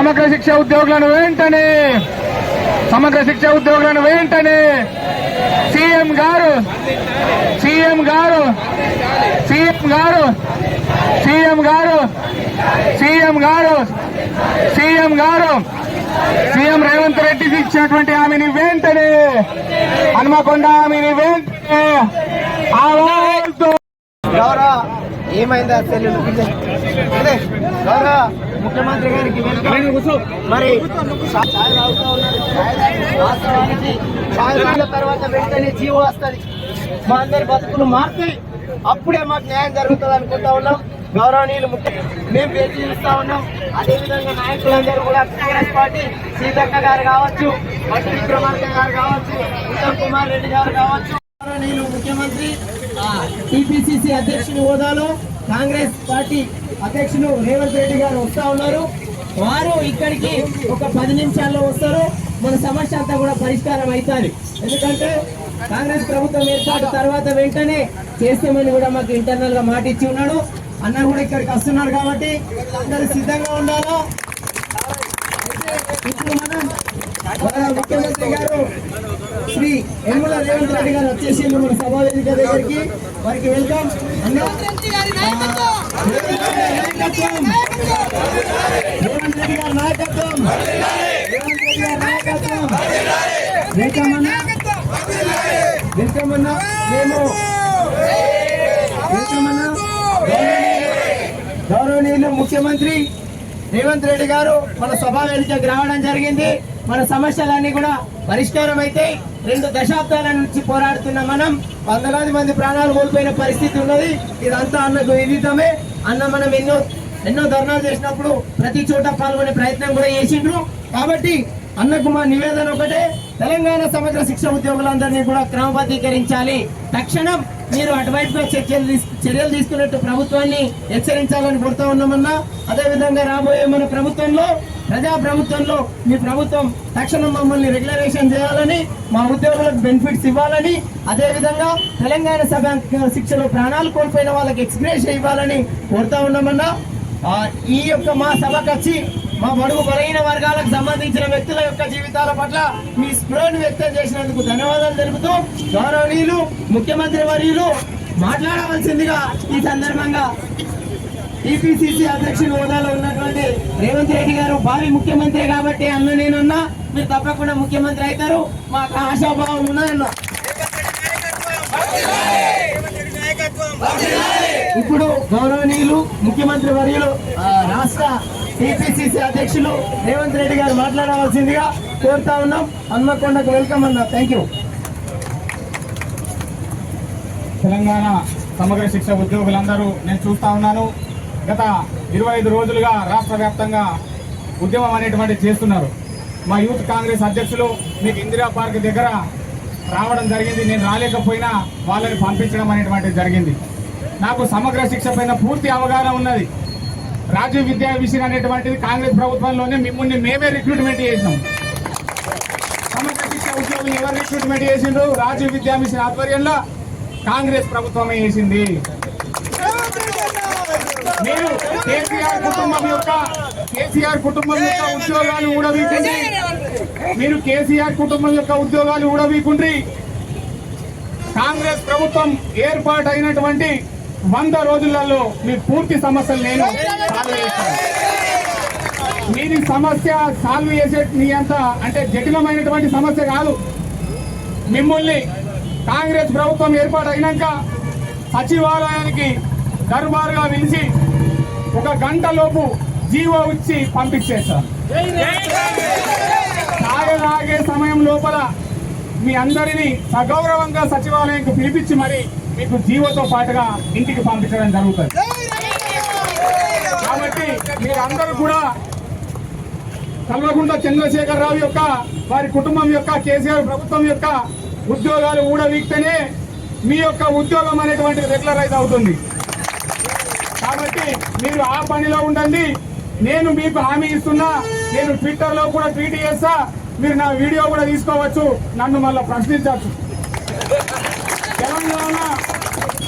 సమగ్ర శిక్ష ఉద్యోగులను వెంటనే సీఎం గారు సీఎం రేవంత్ రెడ్డి ఇచ్చినటువంటి హామీని వెంటనే హన్మకొండ హామీని వెంటనే ఆవాజ్తో ఏమైంది అసలు గౌరవ ముఖ్యమంత్రి గారికి మరి వాస్తవానికి తర్వాత వెంటనే జీవో వస్తుంది, మా అందరి బతుకులు మారుతాయి, అప్పుడే మాకు న్యాయం జరుగుతుంది అనుకుంటా ఉన్నాం. గౌరవనీయులు మేము వేచి చూస్తా ఉన్నాం. అదేవిధంగా నాయకులందరూ కూడా కాంగ్రెస్ పార్టీ సీతక్క గారు కావచ్చు, భట్టి విక్రమార్క గారు కావచ్చు, ఉత్తమ్ కుమార్ రెడ్డి గారు కావచ్చు, గౌరవనీయులు ముఖ్యమంత్రి టీపీసీసీ అధ్యక్షుని హోదాలో కాంగ్రెస్ పార్టీ అధ్యక్షులు రేవంత్ రెడ్డి గారు వస్తా ఉన్నారు. వారు ఇక్కడికి ఒక 10 నిమిషాల్లో వస్తారు. మన సమస్య అంతా కూడా పరిష్కారం అవుతుంది. ఎందుకంటే కాంగ్రెస్ ప్రభుత్వం ఏర్పాటు తర్వాత వెంటనే చేస్తామని కూడా మాకు ఇంటర్నల్ గా మాట ఇచ్చి ఉన్నాడు. అన్న కూడా ఇక్కడికి వస్తున్నారు కాబట్టి అందరూ సిద్ధంగా ఉండాలా. ఇప్పుడు మనం ముఖ్యమంత్రి గారు శ్రీ యనమల రేవంత్ రెడ్డి గారు వచ్చేసి మన సభా వేదిక దగ్గరికి, వారికి వెల్కమ్. అన్న రేవంత్ రెడ్డి గారి నాయకత్వం, వెల్కమ్ అన్న, వెల్కమ్ అన్న. మేము గౌరవనీయులు ముఖ్యమంత్రి రేవంత్ రెడ్డి గారు మన సభా వేదికకు రావడం జరిగింది. మన సమస్యలన్నీ కూడా పరిష్కారం అయితే 2 దశాబ్దాల నుంచి పోరాడుతున్న మనం వందలాది మంది ప్రాణాలు కోల్పోయిన పరిస్థితి ఉన్నది. ఇదంతా అన్నకు విదితమే. అన్న మనం ఎన్నో ధర్నాలు చేసినప్పుడు ప్రతి చోట పాల్గొనే ప్రయత్నం కూడా చేసిండ్రు. కాబట్టి అన్నకు మా నివేదన ఒకటే, తెలంగాణ సమగ్ర శిక్ష ఉద్యోగులందరినీ కూడా క్రమబద్ధీకరించాలి. తక్షణం మీరు అటువైపుగా చర్యలు తీసుకున్నట్టు ప్రభుత్వాన్ని హెచ్చరించాలని కోరుతా ఉన్నామన్నా. అదేవిధంగా రాబోయే మన ప్రభుత్వంలో, ప్రజా ప్రభుత్వంలో మీ ప్రభుత్వం తక్షణం మమ్మల్ని రెగ్యులరేషన్ చేయాలని, మా ఉద్యోగులకు బెనిఫిట్స్ ఇవ్వాలని, అదేవిధంగా తెలంగాణ సమగ్ర శిక్షలో ప్రాణాలు కోల్పోయిన వాళ్ళకి ఎక్స్గ్రేషన్ ఇవ్వాలని కోరుతా ఉన్నామన్నా. ఈ యొక్క మా సభకు వచ్చి మా బడుగు బలహీన వర్గాలకు సంబంధించిన వ్యక్తుల యొక్క జీవితాల పట్ల మీ స్పృహను వ్యక్తం చేసినందుకు ధన్యవాదాలు తెలుపుతూ గౌరవనీయులు ముఖ్యమంత్రి వర్యులు మాట్లాడవలసిందిగా ఈ సందర్భంగా టీపీసీసీ అధ్యక్షుల హోదాలో ఉన్నటువంటి రేవంత్ రెడ్డి గారు భావి ముఖ్యమంత్రి కాబట్టి అన్న నేనున్నా, మీరు తప్పకుండా ముఖ్యమంత్రి అవుతారు, మాకు ఆశాభావం ఉన్నదన్న. ఇప్పుడు గౌరవనీయులు ముఖ్యమంత్రి వర్యులు రాష్ట్ర టీపీసీసీ అధ్యక్షులు రేవంత్ రెడ్డి గారు మాట్లాడవలసిందిగా కోరుతా ఉన్నాం. హన్మకొండకు వెల్కమ్ అన్న. Thank you. తెలంగాణ సమగ్ర శిక్ష ఉద్యోగులందరూ నేను చూస్తా ఉన్నాను. గత 25 రోజులుగా రాష్ట్ర వ్యాప్తంగా ఉద్యమం అనేటువంటి చేస్తున్నారు. మా యూత్ కాంగ్రెస్ అధ్యక్షులు మీకు ఇందిరా పార్క్ దగ్గర రావడం జరిగింది. నేను రాలేకపోయినా వాళ్ళని పంపించడం అనేటువంటిది జరిగింది. నాకు సమగ్ర శిక్ష పైన పూర్తి అవగాహన ఉన్నది. రాజీవ్ విద్యా మిషన్ అనేటువంటిది కాంగ్రెస్ ప్రభుత్వంలోనే మిమ్మల్ని మేమే రిక్రూట్మెంట్ చేసినాం. సమగ్ర శిక్ష ఉద్యోగులు ఎవరు రిక్రూట్మెంట్ చేసిండ్రు? రాజీవ్ విద్యా మిషన్ ఆధ్వర్యంలో కాంగ్రెస్ ప్రభుత్వమే చేసింది. మీరు కేసీఆర్ కుటుంబం యొక్క ఉద్యోగాలు ఊడవీకుండ్రి, మీరు కేసీఆర్ కుటుంబం యొక్క ఉద్యోగాలు ఊడవీకుండ్రి. కాంగ్రెస్ ప్రభుత్వం ఏర్పాటైనటువంటి 100 రోజులలో మీ పూర్తి సమస్యలు నేను సాల్వ్ చేస్తాను. మీది సమస్య సాల్వ్ చేసే మీ అంత అంటే జటిలమైనటువంటి సమస్య కాదు. మిమ్మల్ని కాంగ్రెస్ ప్రభుత్వం ఏర్పాటైనాక సచివాలయానికి దర్బారుగా పిలిచి 1 గంటలోపు జీవో ఇచ్చి పంపించేస్తారు. తాగే సమయం లోపల మీ అందరినీ సగౌరవంగా సచివాలయానికి పిలిపించి మరి మీకు జీవోతో పాటుగా ఇంటికి పంపించడం జరుగుతుంది. కాబట్టి మీరందరూ కూడా కల్వకుంట్ల చంద్రశేఖరరావు యొక్క వారి కుటుంబం యొక్క కేసీఆర్ ప్రభుత్వం యొక్క ఉద్యోగాలు ఊడవీక్తేనే మీ యొక్క ఉద్యోగం అనేటువంటి రెగ్యులరైజ్ అవుతుంది. కాబట్టి మీరు ఆ పనిలో ఉండండి. నేను మీకు హామీ ఇస్తున్నా. నేను ట్విట్టర్లో కూడా ట్వీట్ చేస్తా. మీరు నా వీడియో కూడా తీసుకోవచ్చు, నన్ను మళ్ళీ ప్రశ్నించవచ్చు. తెలంగాణ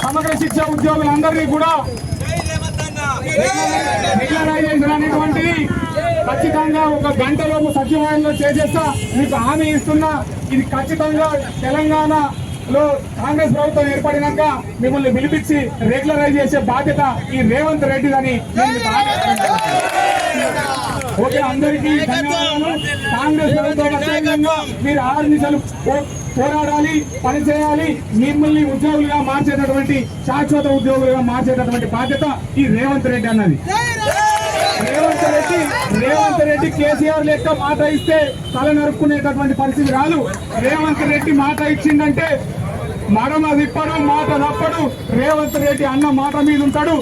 సమగ్ర శిక్ష ఉద్యోగులందరినీ కూడా రెగ్యులరైజేషన్ అనేటువంటిది ఖచ్చితంగా 1 గంటలోపు సచివాలయంలో చేసేస్తా మీకు హామీ ఇస్తున్నా. ఇది ఖచ్చితంగా తెలంగాణలో కాంగ్రెస్ ప్రభుత్వం ఏర్పడినాక మిమ్మల్ని పిలిపించి రెగ్యులరైజ్ చేసే బాధ్యత ఈ రేవంత్ రెడ్డిదని నేను మీకు హామీ ఇస్తున్నాను. ఓకే, అందరికీ ధన్యవాదాలు. కాంగ్రెస్ ప్రభుత్వం అత్యంతంగా మీరు 6 నిమిషాలు పోరాడాలి, పనిచేయాలి. మిమ్మల్ని ఉద్యోగులుగా మార్చేటటువంటి శాశ్వత ఉద్యోగులుగా మార్చేటటువంటి బాధ్యత ఈ రేవంత్ రెడ్డి అన్నది. రేవంత్ రెడ్డి కేసీఆర్ లెక్క మాట ఇస్తే తల నరుక్కునేటటువంటి పరిస్థితి రాదు. రేవంత్ రెడ్డి మాట ఇచ్చిందంటే మడమ విప్పడు, మాట తప్పడు. రేవంత్ రెడ్డి అన్న మాట మీద ఉంటాడు.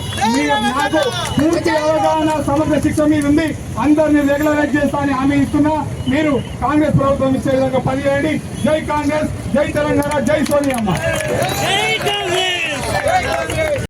నాకు పూర్తి అవగాహన సమగ్ర శిక్ష మీద ఉంది. అందరినీ రెగ్యులరైజ్ చేస్తా అని హామీ ఇస్తున్నా. మీరు కాంగ్రెస్ ప్రభుత్వం ఇచ్చే విధంగా పనిచేయండి. జై కాంగ్రెస్, జై తెలంగాణ, జై సోనియా అమ్మ.